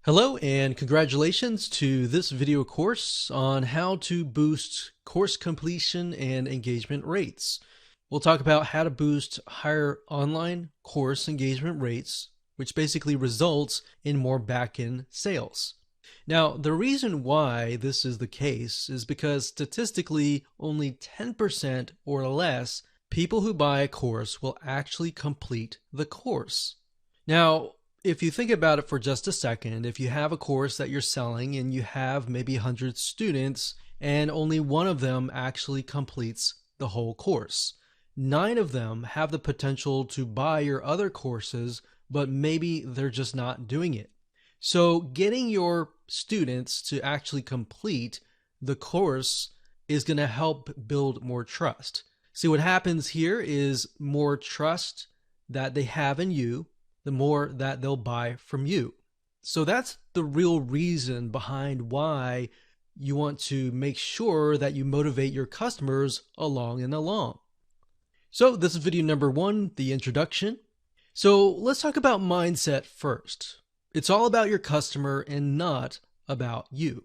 Hello and congratulations to this video course on how to boost course completion and engagement rates. We'll talk about how to boost higher online course engagement rates, which basically results in more back-end sales. Now, the reason why this is the case is because statistically only 10% or less people who buy a course will actually complete the course. Now, if you think about it for just a second, if you have a course that you're selling and you have maybe 100 students and only one of them actually completes the whole course, 9 of them have the potential to buy your other courses, but maybe they're just not doing it. So getting your students to actually complete the course is going to help build more trust. See, what happens here is more trust that they have in you, the more that they'll buy from you. So that's the real reason behind why you want to make sure that you motivate your customers along and along. So this is video number 1, the introduction. So let's talk about mindset first. It's all about your customer and not about you.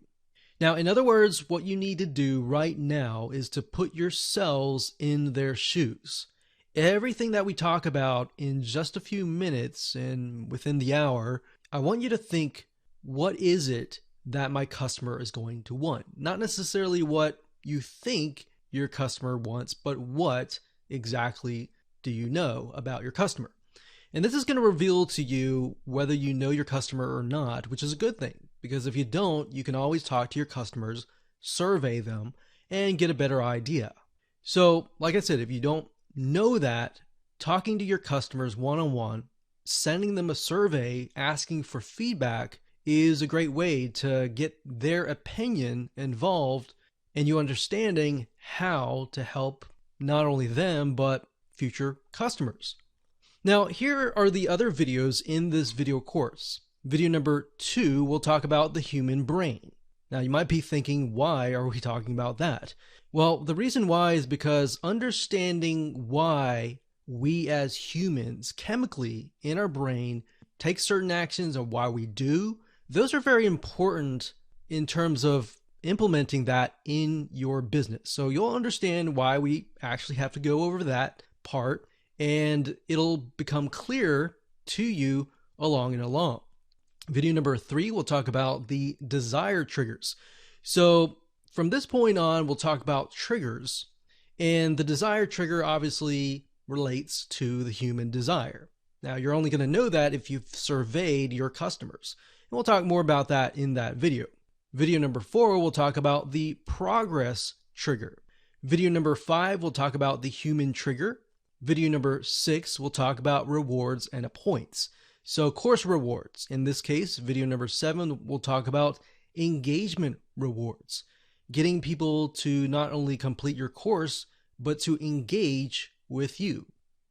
Now, in other words, what you need to do right now is to put yourselves in their shoes. Everything that we talk about in just a few minutes and within the hour, I want you to think, what is it that my customer is going to want? Not necessarily what you think your customer wants, but what exactly do you know about your customer? And this is going to reveal to you whether you know your customer or not, which is a good thing, because if you don't, you can always talk to your customers, survey them, and get a better idea. So, like I said, if you don't know that, talking to your customers one-on-one, sending them a survey, asking for feedback is a great way to get their opinion involved and you understanding how to help not only them, but future customers. Now, here are the other videos in this video course. Video number 2 will talk about the human brain. Now, you might be thinking, why are we talking about that? Well, the reason why is because understanding why we as humans chemically in our brain take certain actions and why we do, those are very important in terms of implementing that in your business. So you'll understand why we actually have to go over that part, and it'll become clear to you along and along. Video number 3 will talk about the desire triggers. So from this point on, we'll talk about triggers, and the desire trigger obviously relates to the human desire. Now, you're only going to know that if you've surveyed your customers, and we'll talk more about that in that video. Video number 4 will talk about the progress trigger. Video number 5 will talk about the human trigger. Video number 6 will talk about rewards and points. So course rewards. In this case, video number 7 will talk about engagement rewards, getting people to not only complete your course, but to engage with you.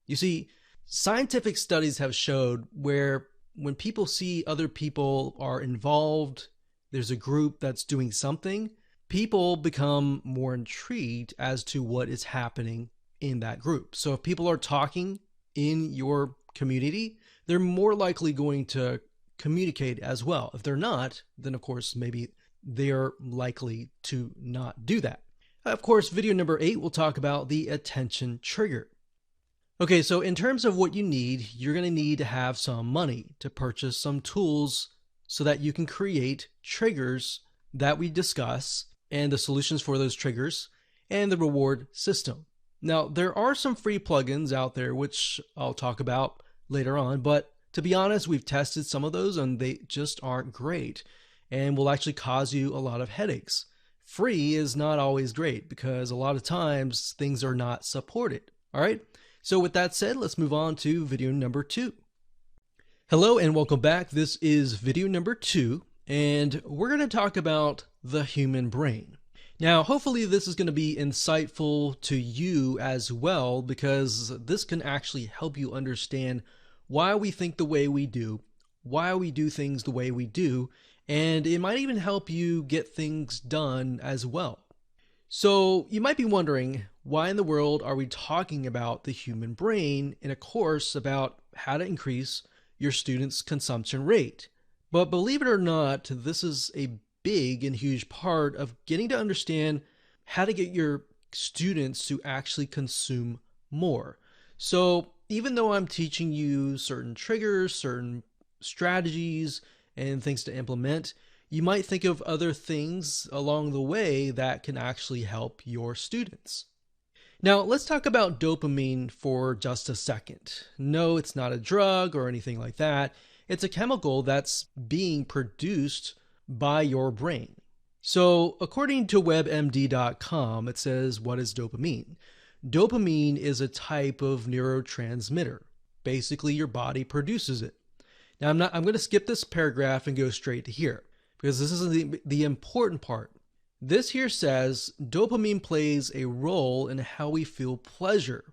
You see, scientific studies have showed where when people see other people are involved, there's a group that's doing something, people become more intrigued as to what is happening in that group. So if people are talking in your community, they're more likely going to communicate as well. If they're not, then of course, maybe they're likely to not do that. Of course, video number 8 will talk about the attention trigger. Okay, so in terms of what you need, you're going to need to have some money to purchase some tools so that you can create triggers that we discuss and the solutions for those triggers and the reward system. Now, there are some free plugins out there, which I'll talk about later on, but to be honest, we've tested some of those and they just aren't great and will actually cause you a lot of headaches. Free is not always great because a lot of times things are not supported. All right. So with that said, let's move on to video number 2. Hello and welcome back. This is video number 2, and we're going to talk about the human brain. Now, hopefully this is going to be insightful to you as well, because this can actually help you understand why we think the way we do, why we do things the way we do, and it might even help you get things done as well. So you might be wondering, why in the world are we talking about the human brain in a course about how to increase your students' consumption rate? But believe it or not, this is a big and huge part of getting to understand how to get your students to actually consume more. So, even though I'm teaching you certain triggers, certain strategies, and things to implement, you might think of other things along the way that can actually help your students. Now, let's talk about dopamine for just a second. No, it's not a drug or anything like that. It's a chemical that's being produced by your brain. So, according to WebMD.com, it says, what is dopamine? Dopamine is a type of neurotransmitter. Basically, your body produces it. Now, I'm going to skip this paragraph and go straight to here because this is the important part. This here says dopamine plays a role in how we feel pleasure.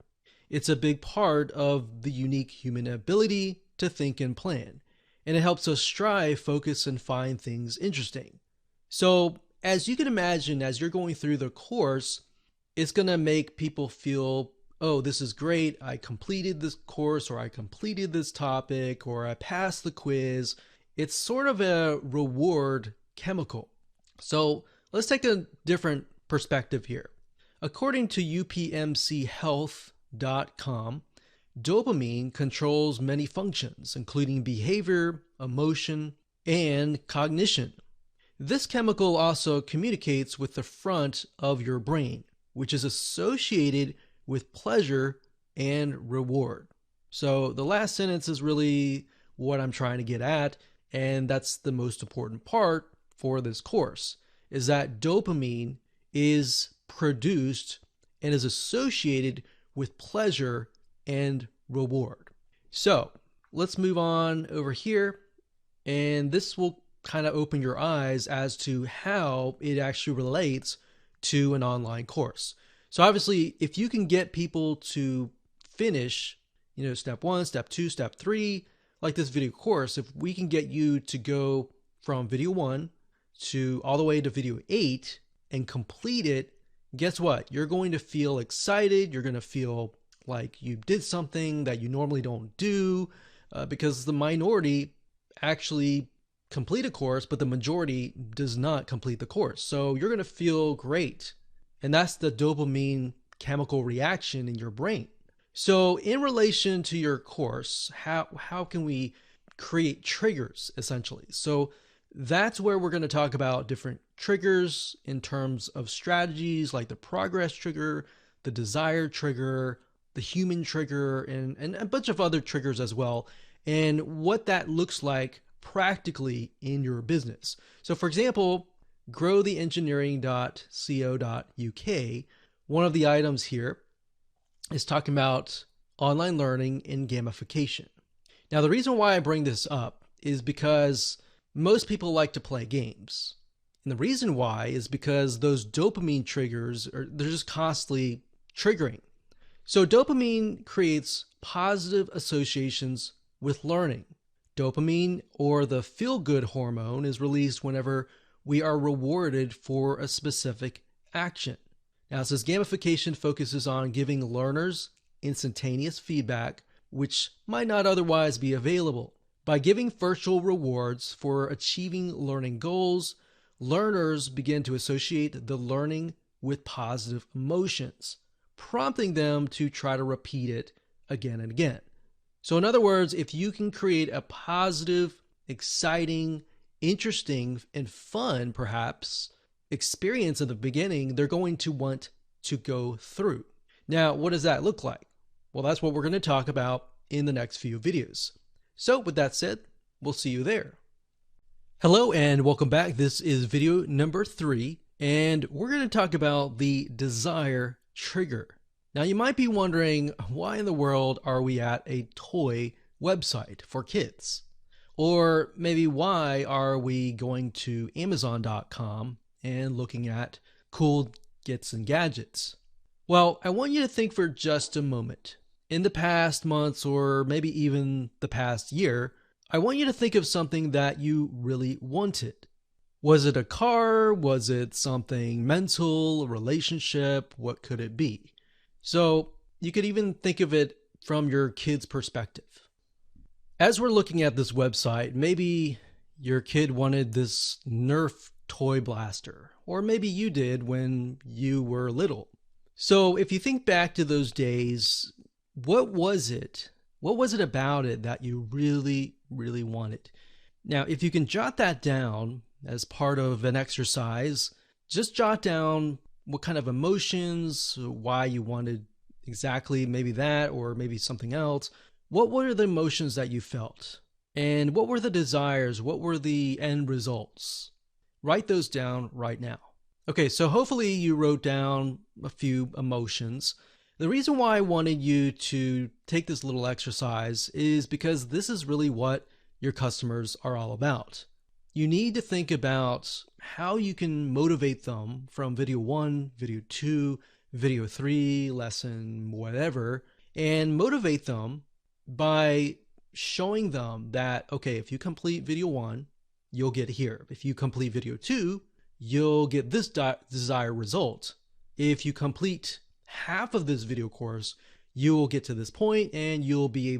It's a big part of the unique human ability to think and plan, and it helps us strive, focus, and find things interesting. So, as you can imagine, as you're going through the course, it's going to make people feel, oh, this is great. I completed this course, or I completed this topic, or I passed the quiz. It's sort of a reward chemical. So, let's take a different perspective here. According to upmchealth.com, dopamine controls many functions, including behavior, emotion, and cognition. This chemical also communicates with the front of your brain, which is associated with pleasure and reward. So the last sentence is really what I'm trying to get at, and that's the most important part for this course, is that dopamine is produced and is associated with pleasure and reward. So let's move on over here, and this will kind of open your eyes as to how it actually relates to an online course. So obviously, if you can get people to finish, step 1, step 2, step 3, like this video course, if we can get you to go from video 1 to all the way to video 8 and complete it, guess what? You're going to feel excited. You're going to feel like you did something that you normally don't do, because the minority actually complete a course, but the majority does not complete the course. So you're going to feel great. And that's the dopamine chemical reaction in your brain. So in relation to your course, how can we create triggers, essentially? So that's where we're going to talk about different triggers in terms of strategies, like the progress trigger, the desire trigger, the human trigger, and a bunch of other triggers as well, and what that looks like practically in your business. So for example, growtheengineering.co.uk, one of the items here is talking about online learning and gamification. Now, the reason why I bring this up is because most people like to play games. And the reason why is because those dopamine triggers they're just constantly triggering. So dopamine creates positive associations with learning. Dopamine, or the feel-good hormone, is released whenever we are rewarded for a specific action. Now, it says gamification focuses on giving learners instantaneous feedback, which might not otherwise be available. By giving virtual rewards for achieving learning goals, learners begin to associate the learning with positive emotions, prompting them to try to repeat it again and again. So in other words, if you can create a positive, exciting, interesting, and fun, perhaps, experience at the beginning, they're going to want to go through. Now, what does that look like? Well, that's what we're going to talk about in the next few videos. So with that said, we'll see you there. Hello and welcome back. This is video number 3, and we're going to talk about the desire trigger. Now, you might be wondering, why in the world are we at a toy website for kids? Or maybe why are we going to Amazon.com and looking at cool gets and gadgets? Well, I want you to think for just a moment. In the past months, or maybe even the past year, I want you to think of something that you really wanted. Was it a car? Was it something mental, a relationship? What could it be? So you could even think of it from your kid's perspective. As we're looking at this website, maybe Your kid wanted this Nerf toy blaster, or maybe you did when you were little. So if you think back to those days, what was it? What was it about it that you really, really wanted? Now, if you can jot that down as part of an exercise, just jot down what kind of emotions, why you wanted exactly maybe that or maybe something else. What were the emotions that you felt? And what were the desires? What were the end results? Write those down right now. Okay, so hopefully you wrote down a few emotions. The reason why I wanted you to take this little exercise is because this is really what your customers are all about. You need to think about how you can motivate them from video 1, video 2, video 3, lesson, whatever, and motivate them by showing them that, okay, if you complete video 1, you'll get here. If you complete video 2, you'll get this desired result. If you complete half of this video course, you will get to this point and you'll be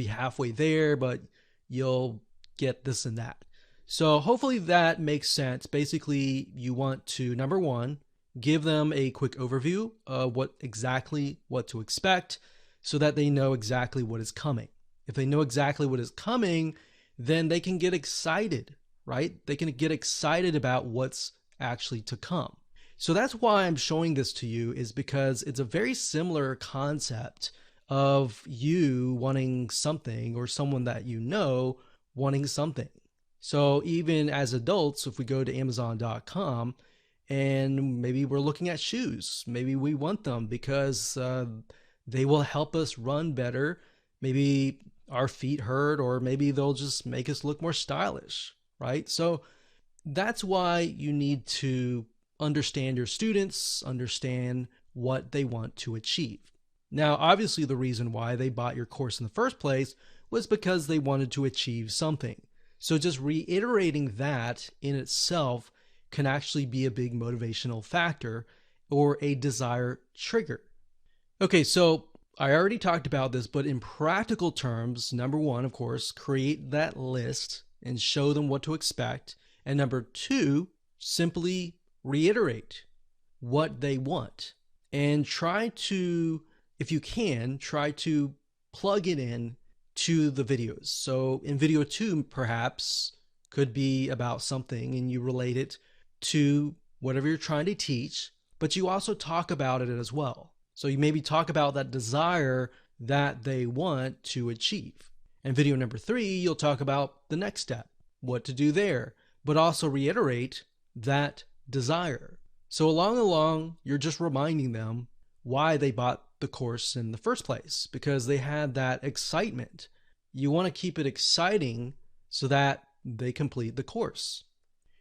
halfway there, but you'll get this and that. So hopefully that makes sense. Basically, you want to, number one, give them a quick overview of what to expect so that they know exactly what is coming. If they know exactly what is coming, then they can get excited, right? They can get excited about what's actually to come. So that's why I'm showing this to you, is because it's a very similar concept of you wanting something or someone that you know wanting something. So even as adults, if we go to Amazon.com and maybe we're looking at shoes, maybe we want them because they will help us run better. Maybe our feet hurt, or maybe they'll just make us look more stylish, right? So that's why you need to understand your students, understand what they want to achieve. Now, obviously, the reason why they bought your course in the first place was because they wanted to achieve something. So just reiterating that in itself can actually be a big motivational factor or a desire trigger. Okay, so I already talked about this, but in practical terms, number one, of course, create that list and show them what to expect. And number two, simply reiterate what they want and try to, if you can, try to plug it in to the videos. So in video 2, perhaps could be about something and you relate it to whatever you're trying to teach, but you also talk about it as well. So you maybe talk about that desire that they want to achieve. And video number 3, you'll talk about the next step, what to do there, but also reiterate that desire. So along, you're just reminding them why they bought the course in the first place, because they had that excitement. You want to keep it exciting so that they complete the course.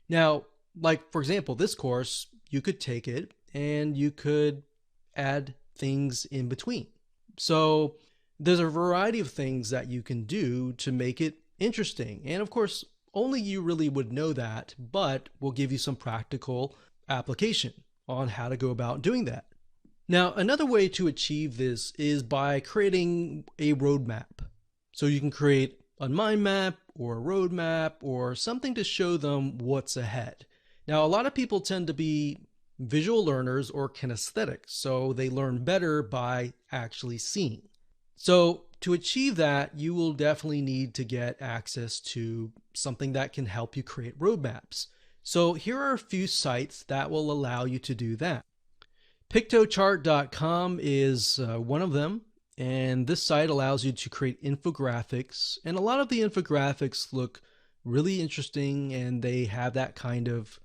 Now, like for example, this course, you could take it and you could add things in between. So there's a variety of things that you can do to make it interesting. And of course, only you really would know that, but we'll give you some practical application on how to go about doing that. Now, another way to achieve this is by creating a roadmap. So you can create a mind map or a roadmap or something to show them what's ahead. Now, a lot of people tend to be visual learners or kinesthetic, so they learn better by actually seeing. So to achieve that, you will definitely need to get access to something that can help you create roadmaps. So here are a few sites that will allow you to do that. Piktochart.com is one of them, and this site allows you to create infographics, and a lot of the infographics look really interesting and they have that kind of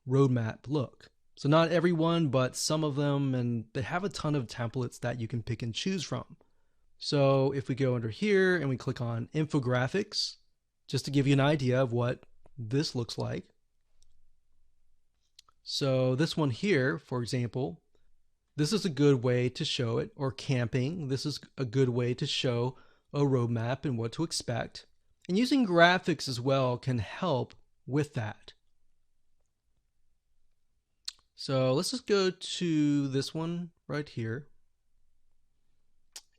roadmap look. So not everyone, but some of them, and they have a ton of templates that you can pick and choose from. So if we go under here and we click on infographics, just to give you an idea of what this looks like. So this one here, for example, this is a good way to show it, or camping. This is a good way to show a roadmap and what to expect. And using graphics as well can help with that. So let's just go to this one right here.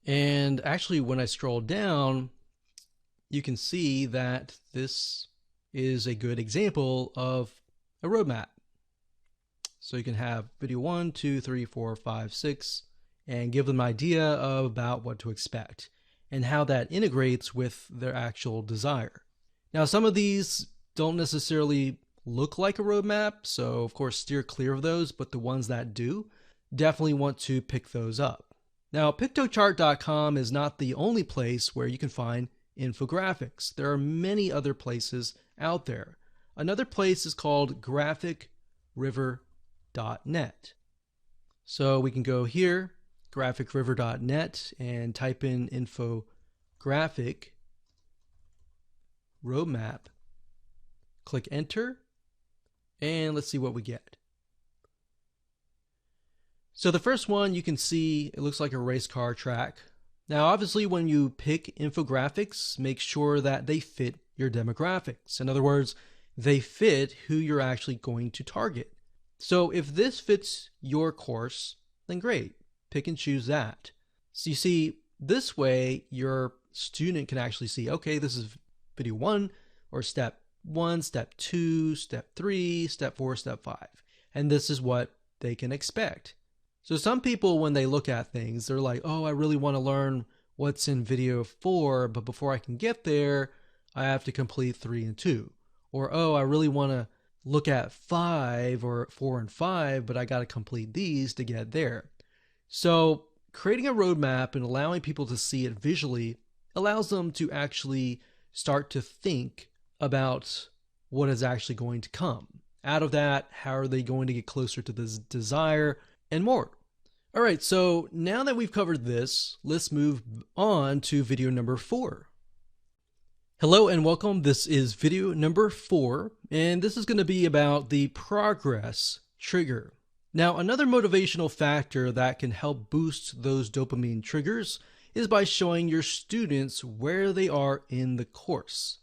And actually, when I scroll down, you can see that this is a good example of a roadmap. So you can have video 1, 2, 3, 4, 5, 6, and give them an idea about what to expect and how that integrates with their actual desire. Now, some of these don't necessarily look like a roadmap, so of course steer clear of those, but the ones that do, definitely want to pick those up. Now, Piktochart.com is not the only place where you can find infographics. There are many other places out there. Another place is called GraphicRiver.net. So we can go here, GraphicRiver.net, and type in infographic roadmap. Click enter, and let's see what we get. So the first one, you can see it looks like a race car track. Now, obviously, when you pick infographics, make sure that they fit your demographics. In other words, they fit who you're actually going to target. So if this fits your course, then great, pick and choose that. So you see, this way your student can actually see, okay, this is video 1 or step 1, step 2, step 3, step 4, step 5. And this is what they can expect. So some people, when they look at things, they're like, oh, I really want to learn what's in video 4, but before I can get there, I have to complete 3 and 2. Or, oh, I really want to look at 5 or 4 and 5, but I got to complete these to get there. So creating a roadmap and allowing people to see it visually allows them to actually start to think about what is actually going to come. Out of that, how are they going to get closer to this desire and more? All right, so now that we've covered this, let's move on to video number 4. Hello and welcome. This is video number 4, and this is going to be about the progress trigger. Now, another motivational factor that can help boost those dopamine triggers is by showing your students where they are in the course.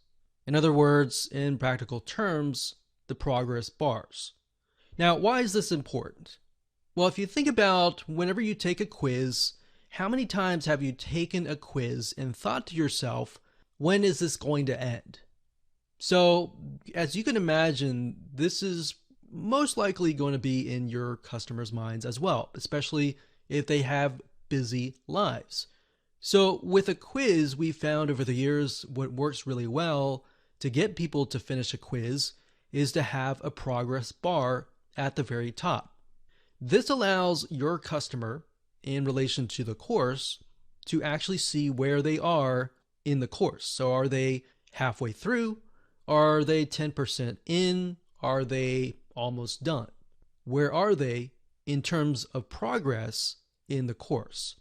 In other words, in practical terms, the progress bars. Now, why is this important? Well, if you think about whenever you take a quiz, how many times have you taken a quiz and thought to yourself, when is this going to end? So, as you can imagine, this is most likely going to be in your customers' minds as well, especially if they have busy lives. So with a quiz, we found over the years what works really well to get people to finish a quiz is to have a progress bar at the very top. This allows your customer, in relation to the course, to actually see where they are in the course. So are they halfway through? Are they 10% in? Are they almost done? Where are they in terms of progress in the course?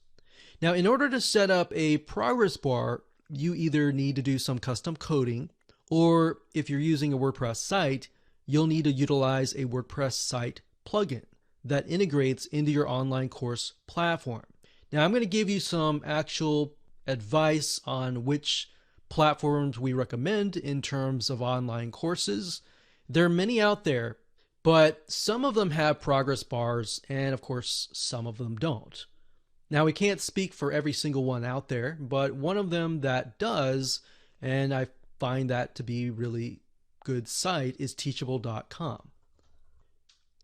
Now, in order to set up a progress bar, you either need to do some custom coding, or if you're using a WordPress site, you'll need to utilize a WordPress site plugin that integrates into your online course platform. Now, I'm going to give you some actual advice on which platforms we recommend in terms of online courses. There are many out there, but some of them have progress bars, and of course, some of them don't. Now, we can't speak for every single one out there, but one of them that does, and I find that to be really good site, is Teachable.com.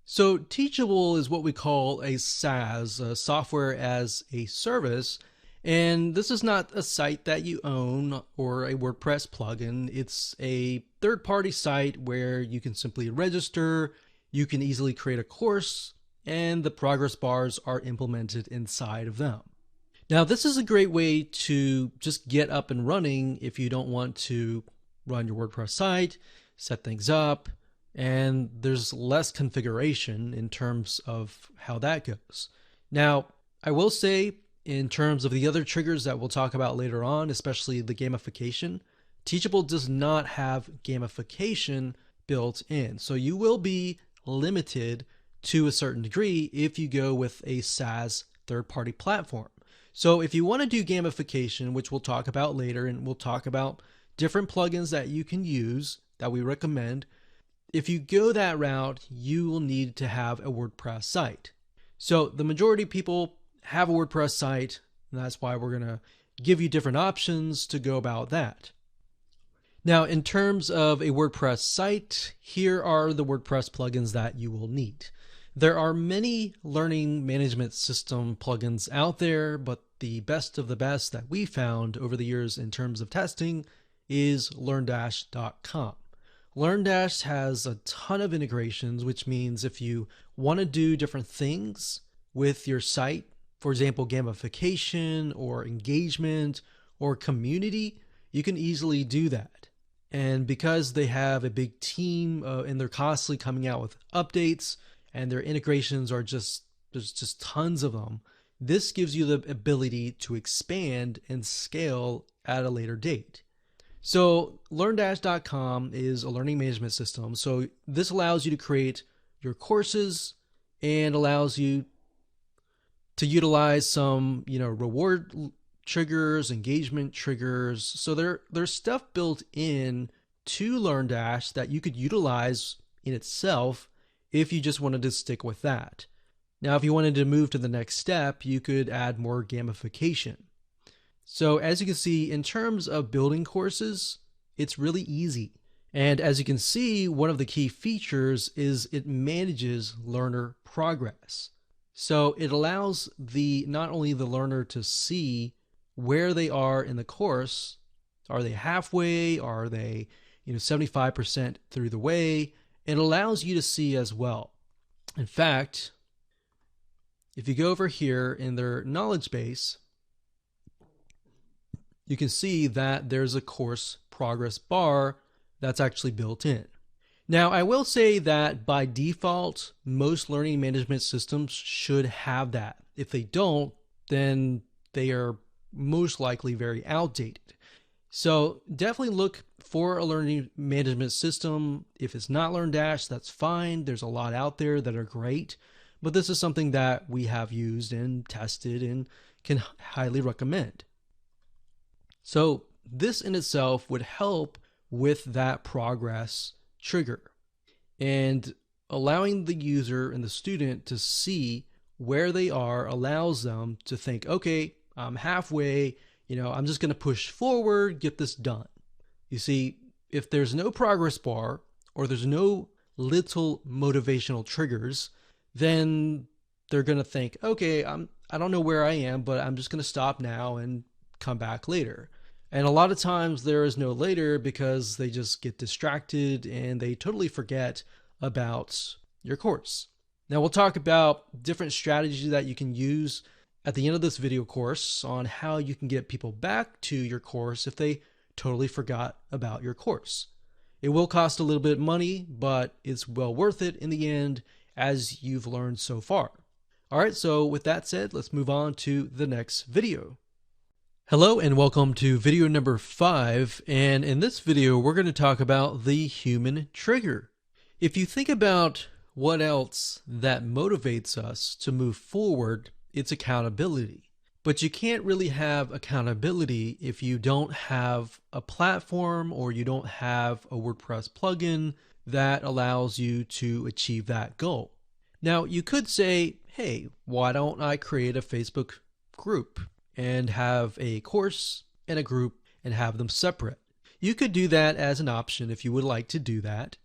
So Teachable is what we call a SaaS, a software as a service, and this is not a site that you own or a WordPress plugin. It's a third-party site where you can simply register, you can easily create a course, and the progress bars are implemented inside of them. Now, this is a great way to just get up and running if you don't want to run your WordPress site, set things up, and there's less configuration in terms of how that goes. Now, I will say, in terms of the other triggers that we'll talk about later on, especially the gamification, Teachable does not have gamification built in. So you will be limited to a certain degree if you go with a SaaS third-party platform. So if you want to do gamification, which we'll talk about later, and we'll talk about different plugins that you can use that we recommend, if you go that route, you will need to have a WordPress site. So the majority of people have a WordPress site, and that's why we're going to give you different options to go about that. Now, in terms of a WordPress site, here are the WordPress plugins that you will need. There are many learning management system plugins out there, but the best of the best that we found over the years in terms of testing is LearnDash.com. LearnDash has a ton of integrations, which means if you want to do different things with your site, for example, gamification or engagement or community, you can easily do that. And because they have a big team and they're constantly coming out with updates and their integrations are there's just tons of them, this gives you the ability to expand and scale at a later date. So LearnDash.com is a learning management system. So this allows you to create your courses and allows you to utilize some, reward triggers, engagement triggers. So there's stuff built in to LearnDash that you could utilize in itself if you just wanted to stick with that. Now, if you wanted to move to the next step, you could add more gamification. So as you can see, in terms of building courses, it's really easy. And as you can see, one of the key features is it manages learner progress. So it allows not only the learner to see where they are in the course. Are they halfway? Are they 75% through the way? It allows you to see as well. In fact, if you go over here in their knowledge base, you can see that there's a course progress bar that's actually built in. Now, I will say that by default, most learning management systems should have that. If they don't, then they are most likely very outdated. So definitely look for a learning management system. If it's not LearnDash, that's fine. There's a lot out there that are great, but this is something that we have used and tested and can highly recommend. So this in itself would help with that progress trigger and allowing the user and the student to see where they are allows them to think, okay, I'm halfway, I'm just going to push forward, get this done. You see, if there's no progress bar or there's no little motivational triggers, then they're going to think, okay, I don't know where I am, but I'm just going to stop now and come back later. And a lot of times there is no later because they just get distracted and they totally forget about your course. Now we'll talk about different strategies that you can use at the end of this video course on how you can get people back to your course if they totally forgot about your course. It will cost a little bit of money, but it's well worth it in the end as you've learned so far. All right, so with that said, let's move on to the next video. Hello and welcome to video number 5, and in this video we're going to talk about the human trigger. If you think about what else that motivates us to move forward, it's accountability. But you can't really have accountability if you don't have a platform or you don't have a WordPress plugin that allows you to achieve that goal. Now, you could say, hey, why don't I create a Facebook group and have a course and a group and have them separate? You could do that as an option if you would like to do that.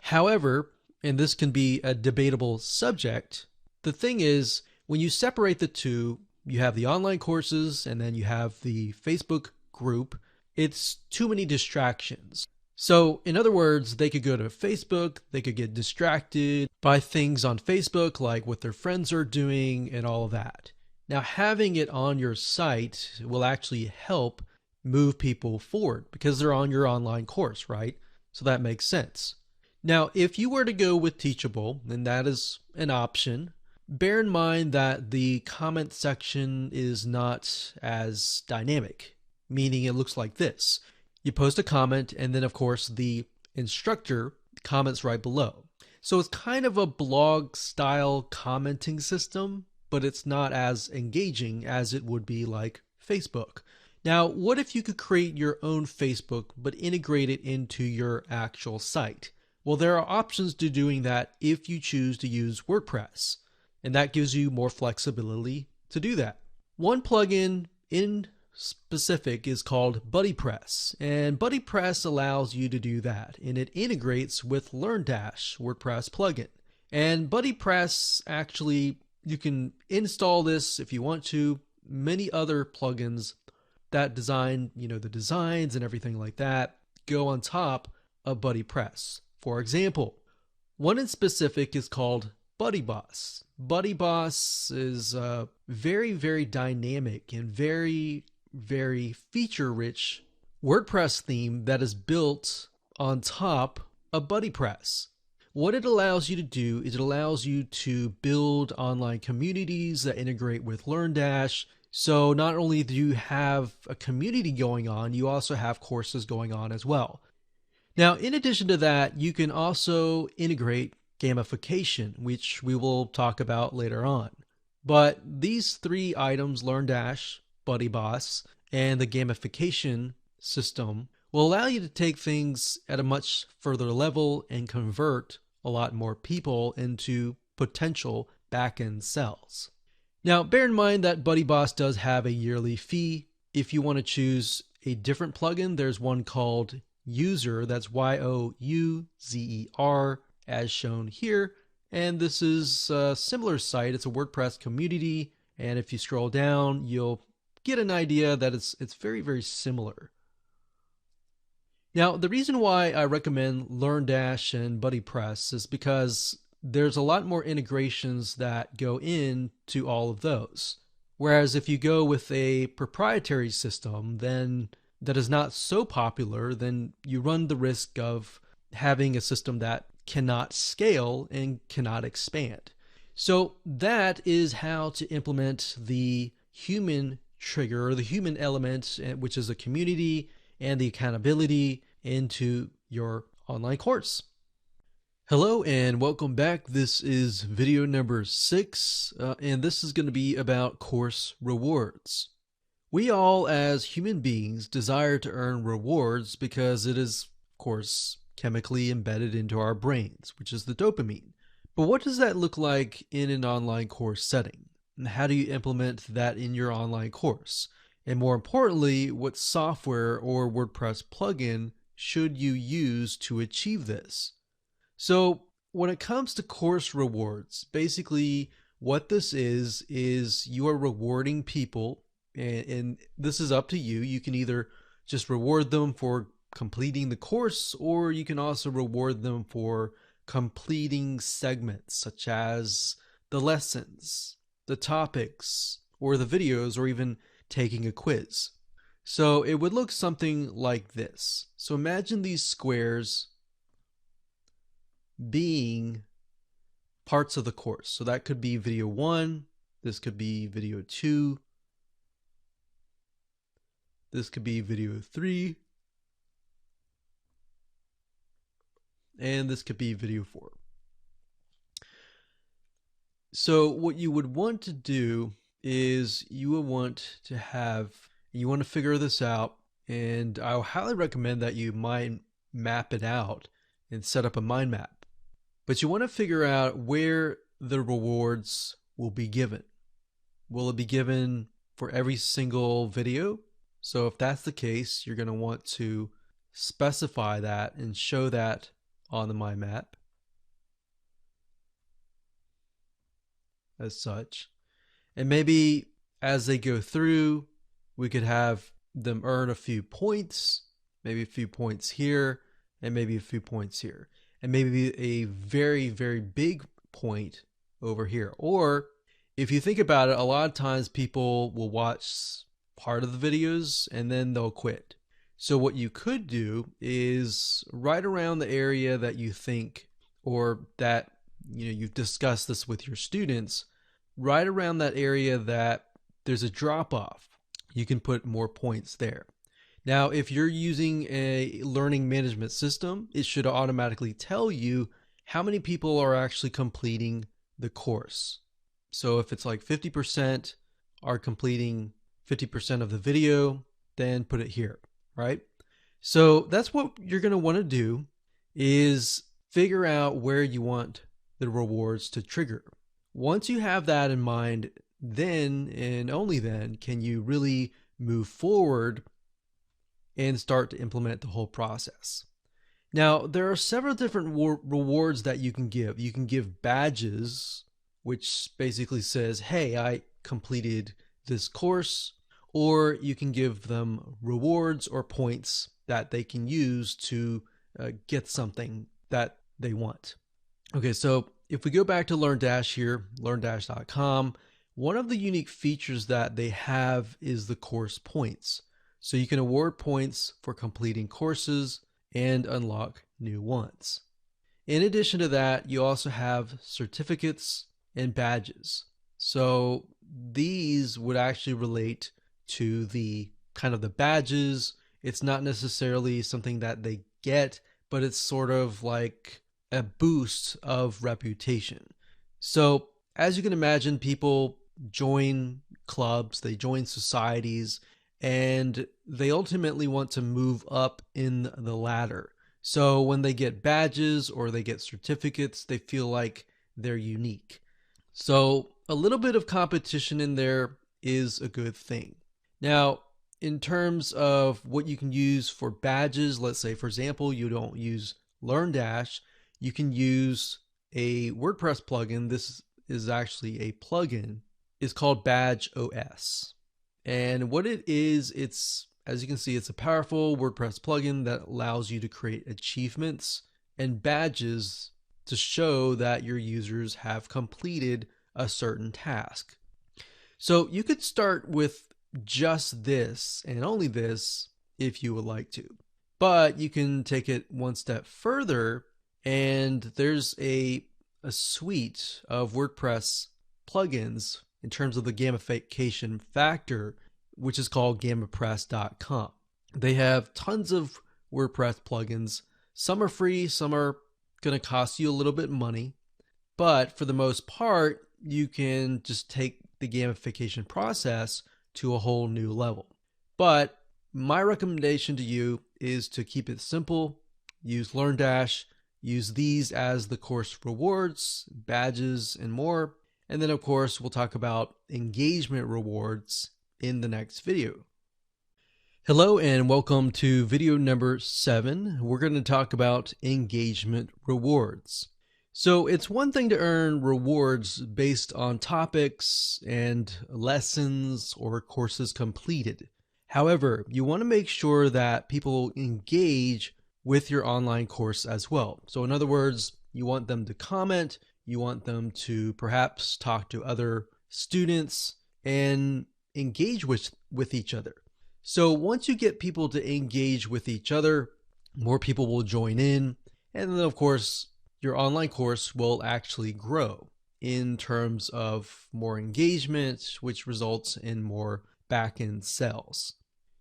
However, and this can be a debatable subject, the thing is, when you separate the two, you have the online courses and then you have the Facebook group. It's too many distractions. So in other words, they could go to Facebook, they could get distracted by things on Facebook like what their friends are doing and all of that. Now having it on your site will actually help move people forward because they're on your online course, right? So that makes sense. Now if you were to go with Teachable, then that is an option. Bear in mind that the comment section is not as dynamic, meaning it looks like this. You post a comment and then of course the instructor comments right below. So it's kind of a blog style commenting system, but it's not as engaging as it would be like Facebook. Now, what if you could create your own Facebook but integrate it into your actual site? Well, there are options to doing that if you choose to use WordPress. And that gives you more flexibility to do that. One plugin in specific is called BuddyPress, and BuddyPress allows you to do that, and it integrates with LearnDash WordPress plugin. And BuddyPress, actually, you can install this if you want to. Many other plugins that design, the designs and everything like that go on top of BuddyPress. For example, one in specific is called BuddyBoss. BuddyBoss is very, very dynamic and very, very feature-rich WordPress theme that is built on top of BuddyPress. What it allows you to do is it allows you to build online communities that integrate with LearnDash. So not only do you have a community going on, you also have courses going on as well. Now, in addition to that, you can also integrate gamification, which we will talk about later on. But these three items, LearnDash, BuddyBoss, and the gamification system, will allow you to take things at a much further level and convert a lot more people into potential back-end sales. Now, bear in mind that BuddyBoss does have a yearly fee. If you want to choose a different plugin, there's one called Youzer, that's Youzer, as shown here. And this is a similar site. It's a WordPress community. And if you scroll down, you'll get an idea that it's very, very similar. Now, the reason why I recommend LearnDash and BuddyPress is because there's a lot more integrations that go into all of those. Whereas if you go with a proprietary system, then that is not so popular, then you run the risk of having a system that cannot scale and cannot expand. So that is how to implement the human trigger, or the human element, which is a community and the accountability, into your online course. Hello and welcome back. This is video number 6, and this is going to be about course rewards. We all, as human beings, desire to earn rewards because it is, of course, chemically embedded into our brains, which is the dopamine. But what does that look like in an online course setting? And how do you implement that in your online course? And more importantly, what software or WordPress plugin should you use to achieve this? So when it comes to course rewards, basically what this is you are rewarding people, and this is up to you. You can either just reward them for completing the course, or you can also reward them for completing segments such as the lessons, the topics, or the videos, or even taking a quiz. So it would look something like this. So imagine these squares being parts of the course. So that could be video 1, this could be video 2, this could be video 3, and this could be video 4. So what you would want to do is you want to figure this out, and I highly recommend that you mind map it out and set up a mind map. But you want to figure out where the rewards will be given. Will it be given for every single video? So if that's the case, you're going to want to specify that and show that on the mind map as such. And maybe as they go through, we could have them earn a few points, maybe a few points here, and maybe a few points here, and maybe a very, very big point over here. Or if you think about it, a lot of times people will watch part of the videos and then they'll quit. So what you could do is right around the area that you think, or that you've discussed this with your students, right around that area that there's a drop off, you can put more points there. Now, if you're using a learning management system, it should automatically tell you how many people are actually completing the course. So if it's like 50% are completing 50% of the video, then put it here, right? So that's what you're going to want to do, is figure out where you want the rewards to trigger. Once you have that in mind, then and only then can you really move forward and start to implement the whole process. Now, there are several different rewards that you can give. You can give badges, which basically says, hey, I completed this course, or you can give them rewards or points that they can use to get something that they want. Okay, so if we go back to LearnDash here, learndash.com, one of the unique features that they have is the course points. So you can award points for completing courses and unlock new ones. In addition to that, you also have certificates and badges. So these would actually relate to the kind of the badges. It's not necessarily something that they get, but it's sort of like a boost of reputation. So as you can imagine, people join clubs, they join societies, and they ultimately want to move up in the ladder. So when they get badges or they get certificates, they feel like they're unique. So a little bit of competition in there is a good thing. Now, in terms of what you can use for badges, let's say, for example, you don't use LearnDash, you can use a WordPress plugin. This is actually a plugin. It's called Badge OS. And what it is, it's, as you can see, it's a powerful WordPress plugin that allows you to create achievements and badges to show that your users have completed a certain task. So you could start with just this and only this if you would like to, but you can take it one step further, and there's a suite of WordPress plugins in terms of the gamification factor, which is called GamaPress.com. They have tons of WordPress plugins. Some are free, some are going to cost you a little bit of money, but for the most part, you can just take the gamification process to a whole new level. But my recommendation to you is to keep it simple. Use LearnDash, use these as the course rewards, badges, and more. And then, of course, we'll talk about engagement rewards in the next video. Hello and welcome to video number 7. We're going to talk about engagement rewards. So it's one thing to earn rewards based on topics and lessons or courses completed. However, you want to make sure that people engage with your online course as well. So in other words, you want them to comment, you want them to perhaps talk to other students and engage with each other. So once you get people to engage with each other, more people will join in, and then of course your online course will actually grow in terms of more engagement, which results in more back-end sales.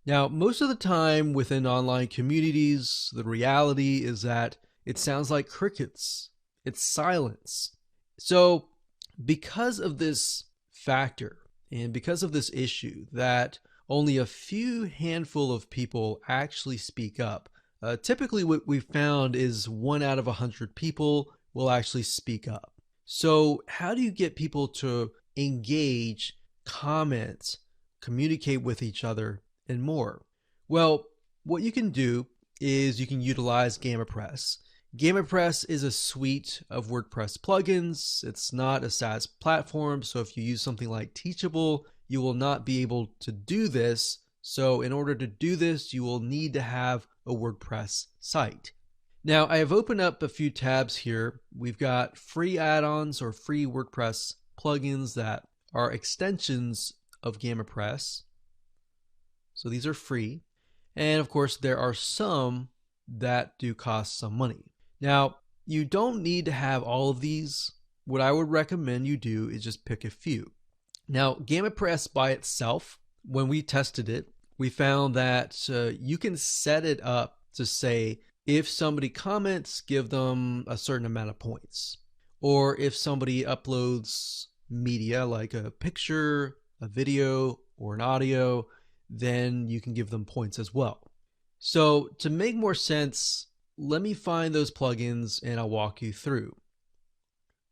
Now, most of the time within online communities, the reality is that it sounds like crickets. It's silence. So because of this factor and because of this issue that only a few handful of people actually speak up, typically what we've found is 1 out of 100 people will actually speak up. So how do you get people to engage, comment, communicate with each other, and more? Well, what you can do is you can utilize GamaPress. GamaPress is a suite of WordPress plugins. It's not a SaaS platform, so if you use something like Teachable, you will not be able to do this. So in order to do this, you will need to have a WordPress site. Now, I have opened up a few tabs here. We've got free add-ons or free WordPress plugins that are extensions of GamaPress. So these are free. And of course, there are some that do cost some money. Now, you don't need to have all of these. What I would recommend you do is just pick a few. Now, GamaPress by itself, when we tested it, we found that you can set it up to say, if somebody comments, give them a certain amount of points. Or if somebody uploads media like a picture, a video, or an audio, then you can give them points as well. So to make more sense, let me find those plugins and I'll walk you through.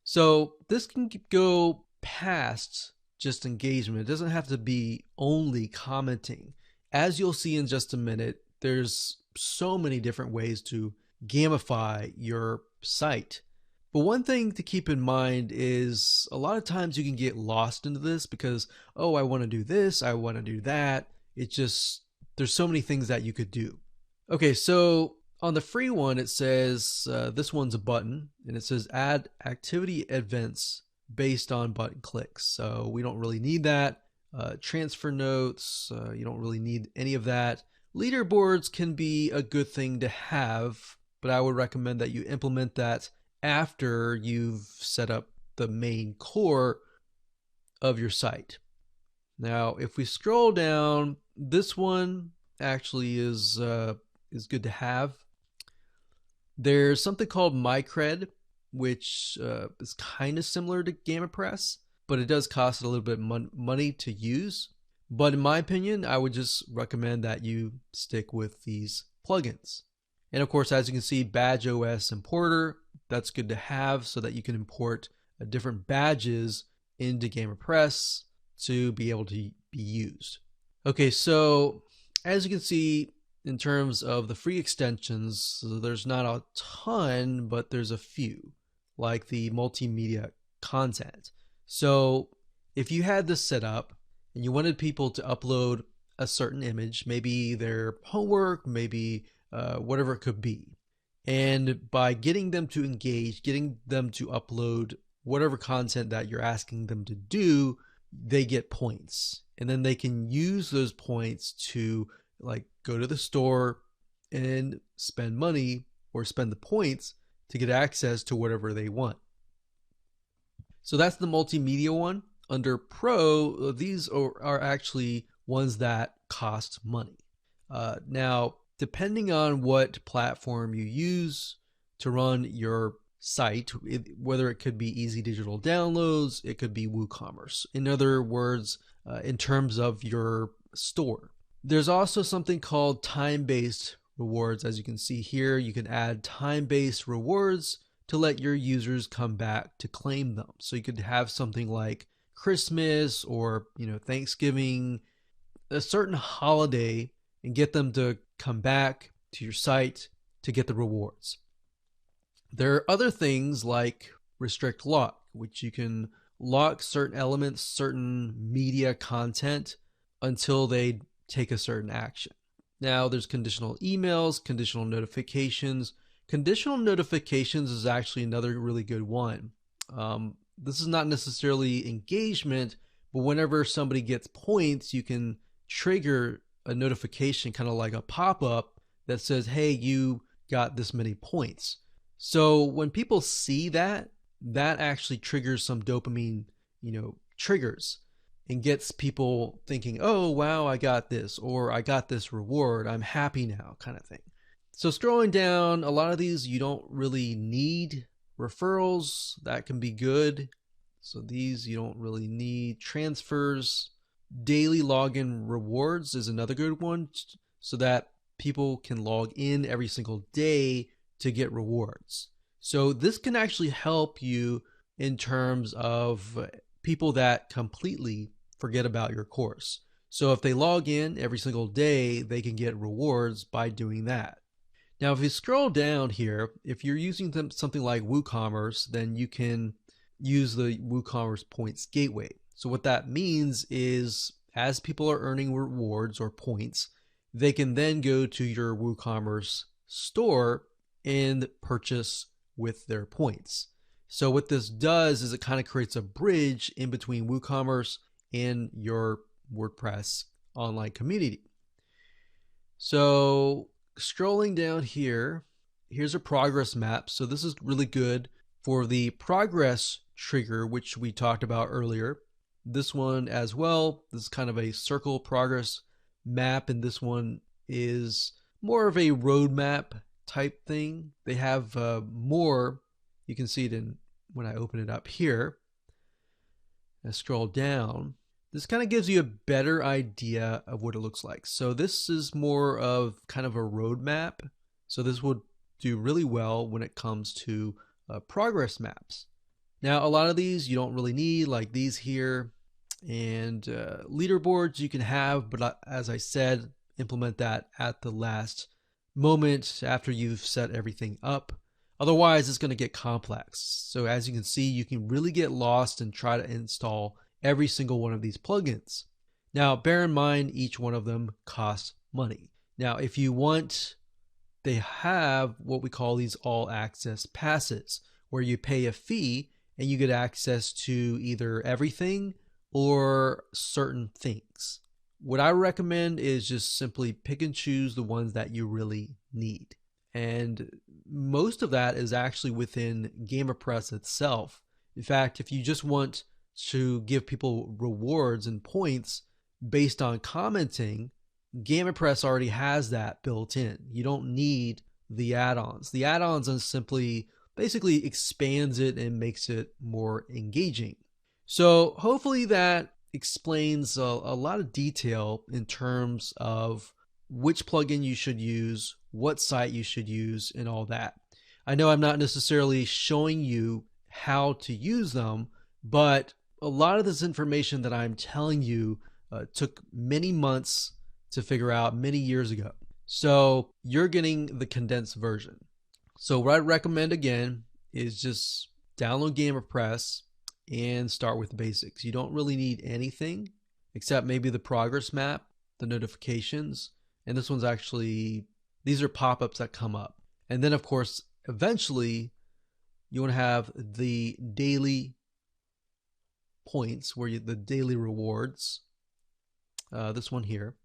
So this can go past just engagement. It doesn't have to be only commenting. As you'll see in just a minute, there's so many different ways to gamify your site. But one thing to keep in mind is a lot of times you can get lost into this because, oh, I want to do this, I want to do that. There's so many things that you could do. Okay, so on the free one, it says this one's a button, and it says add activity events based on button clicks. So we don't really need that. Transfer notes, you don't really need any of that. Leaderboards can be a good thing to have, but I would recommend that you implement that after you've set up the main core of your site. Now, if we scroll down, this one actually is good to have. There's something called MyCred, which is kind of similar to GamaPress, but it does cost a little bit money to use. But in my opinion, I would just recommend that you stick with these plugins. And of course, as you can see, BadgeOS Importer, that's good to have so that you can import different badges into GamaPress to be able to be used. Okay, so as you can see, in terms of the free extensions, there's not a ton, but there's a few, like the multimedia content. So if you had this set up and you wanted people to upload a certain image, maybe their homework, maybe whatever it could be, and by getting them to engage, getting them to upload whatever content that you're asking them to do, they get points. And then they can use those points to like go to the store and spend money or spend the points to get access to whatever they want. So that's the multimedia one. Under Pro, these are actually ones that cost money. Now, depending on what platform you use to run your site, whether it could be Easy Digital Downloads, it could be WooCommerce. In other words, in terms of your store. There's also something called time-based rewards. As you can see here, you can add time-based rewards to let your users come back to claim them. So you could have something like Christmas or Thanksgiving, a certain holiday, and get them to come back to your site to get the rewards. There are other things like restrict lock, which you can lock certain elements, certain media content until they take a certain action. Now there's conditional emails, conditional notifications. Conditional notifications is actually another really good one. This is not necessarily engagement, but whenever somebody gets points, you can trigger a notification, kind of like a pop-up that says, hey, you got this many points. So when people see that, that actually triggers some dopamine, triggers, and gets people thinking, oh, wow, I got this, or I got this reward, I'm happy now, kind of thing. So scrolling down, a lot of these you don't really need. Referrals, that can be good. So these you don't really need. Transfers, daily login rewards is another good one, so that people can log in every single day to get rewards. So this can actually help you in terms of people that completely forget about your course. So if they log in every single day, they can get rewards by doing that. Now, if you scroll down here, if you're using something like WooCommerce, then you can use the WooCommerce Points Gateway. So what that means is as people are earning rewards or points, they can then go to your WooCommerce store and purchase with their points. So what this does is it kind of creates a bridge in between WooCommerce and your WordPress online community. So scrolling down here, here's a progress map. So this is really good for the progress trigger, which we talked about earlier. This one as well, this is kind of a circle progress map, and this one is more of a roadmap type thing. They have more, you can see it in when I open it up here. I scroll down. This kind of gives you a better idea of what it looks like. So this is more of kind of a roadmap. So this would do really well when it comes to progress maps. Now, a lot of these you don't really need, like these here. And leaderboards you can have, but as I said, implement that at the last moment after you've set everything up. Otherwise, it's going to get complex. So as you can see, you can really get lost and try to install every single one of these plugins. Now, bear in mind, each one of them costs money. Now, if you want, they have what we call these all access passes, where you pay a fee and you get access to either everything or certain things. What I recommend is just simply pick and choose the ones that you really need. And most of that is actually within GamerPress itself. In fact, if you just want to give people rewards and points based on commenting, GamerPress already has that built in. You don't need the add-ons. The add-ons simply basically expands it and makes it more engaging. So hopefully that explains a lot of detail in terms of which plugin you should use, what site you should use, and all that. I know I'm not necessarily showing you how to use them, but a lot of this information that I'm telling you took many months to figure out many years ago. So you're getting the condensed version. So what I'd recommend again is just download GamerPress and start with the basics. You don't really need anything except maybe the progress map, the notifications, and this one's actually, these are pop-ups that come up. And then of course, eventually you want to have the daily points where the daily rewards, this one here,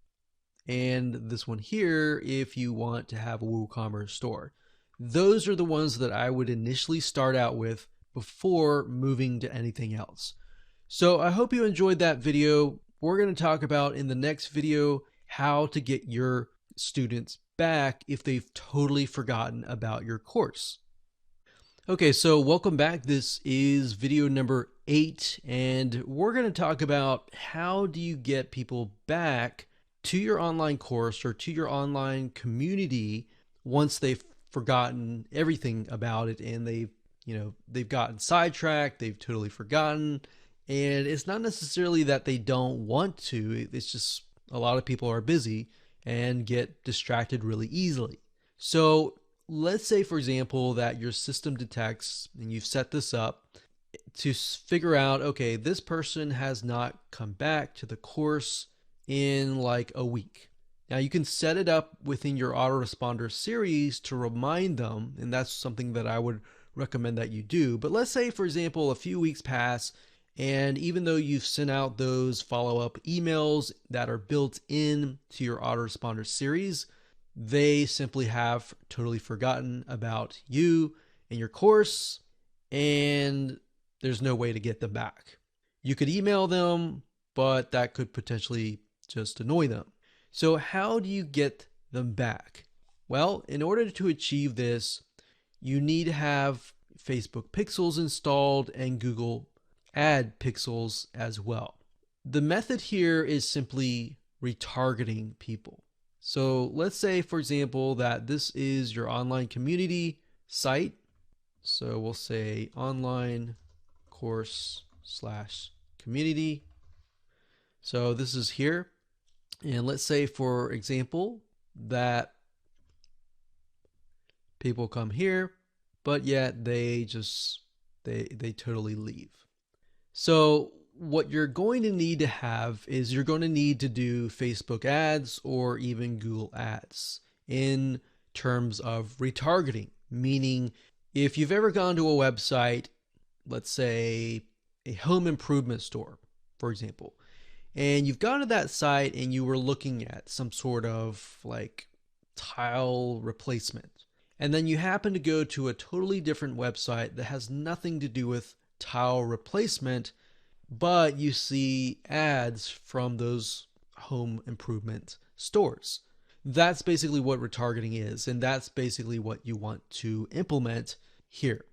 and this one here if you want to have a WooCommerce store. Those are the ones that I would initially start out with before moving to anything else. So I hope you enjoyed that video. We're going to talk about in the next video how to get your students back if they've totally forgotten about your course. Okay, so welcome back. This is video number 8, and we're going to talk about how do you get people back to your online course or to your online community once they've forgotten everything about it and they've gotten sidetracked, they've totally forgotten. And it's not necessarily that they don't want to, it's just a lot of people are busy and get distracted really easily. So let's say, for example, that your system detects, and you've set this up to figure out, okay, this person has not come back to the course in like a week. Now you can set it up within your autoresponder series to remind them, and that's something that I would recommend that you do. But let's say, for example, a few weeks pass, and even though you've sent out those follow-up emails that are built in to your autoresponder series, they simply have totally forgotten about you and your course, and there's no way to get them back. You could email them, but that could potentially just annoy them. So how do you get them back? Well, in order to achieve this, you need to have Facebook Pixels installed and Google Ad Pixels as well. The method here is simply retargeting people. So let's say, for example, that this is your online community site. So we'll say online course / community. So this is here. And let's say, for example, that people come here, but yet they totally leave. So what you're going to need to have is you're going to need to do Facebook ads or even Google ads in terms of retargeting, meaning if you've ever gone to a website, let's say a home improvement store, for example, and you've gone to that site and you were looking at some sort of like tile replacement, and then you happen to go to a totally different website that has nothing to do with tile replacement, but you see ads from those home improvement stores. That's basically what retargeting is, and that's basically what you want to implement here.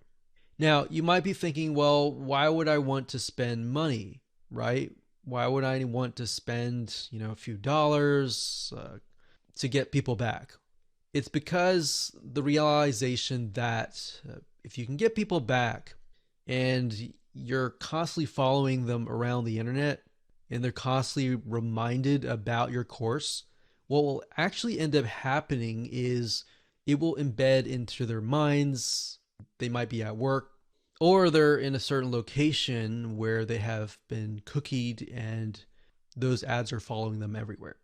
Now, you might be thinking, well, why would I want to spend money, right? Why would I want to spend, a few dollars to get people back? It's because the realization that if you can get people back and you're constantly following them around the internet, and they're constantly reminded about your course, what will actually end up happening is it will embed into their minds. They might be at work or they're in a certain location where they have been cookied and those ads are following them everywhere.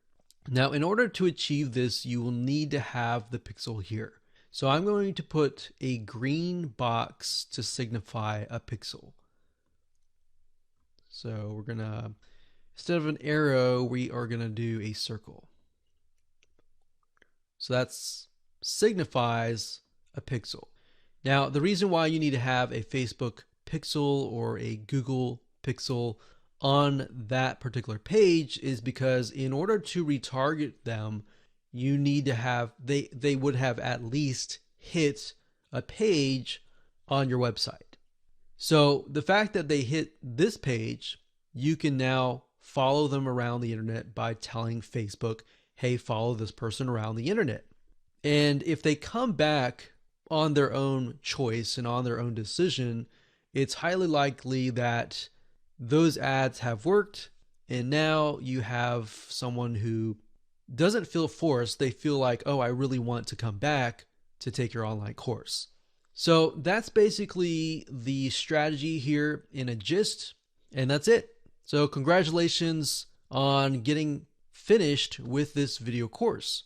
Now, in order to achieve this, you will need to have the pixel here. So I'm going to put a green box to signify a pixel. So we're gonna, instead of an arrow, we are gonna do a circle. So that signifies a pixel. Now, the reason why you need to have a Facebook pixel or a Google pixel on that particular page is because in order to retarget them, you need to have, they would have at least hit a page on your website. So the fact that they hit this page, you can now follow them around the internet by telling Facebook, hey, follow this person around the internet. And if they come back on their own choice and on their own decision, it's highly likely that those ads have worked. And now you have someone who doesn't feel forced. They feel like, oh, I really want to come back to take your online course. So that's basically the strategy here in a gist, and that's it. So congratulations on getting finished with this video course.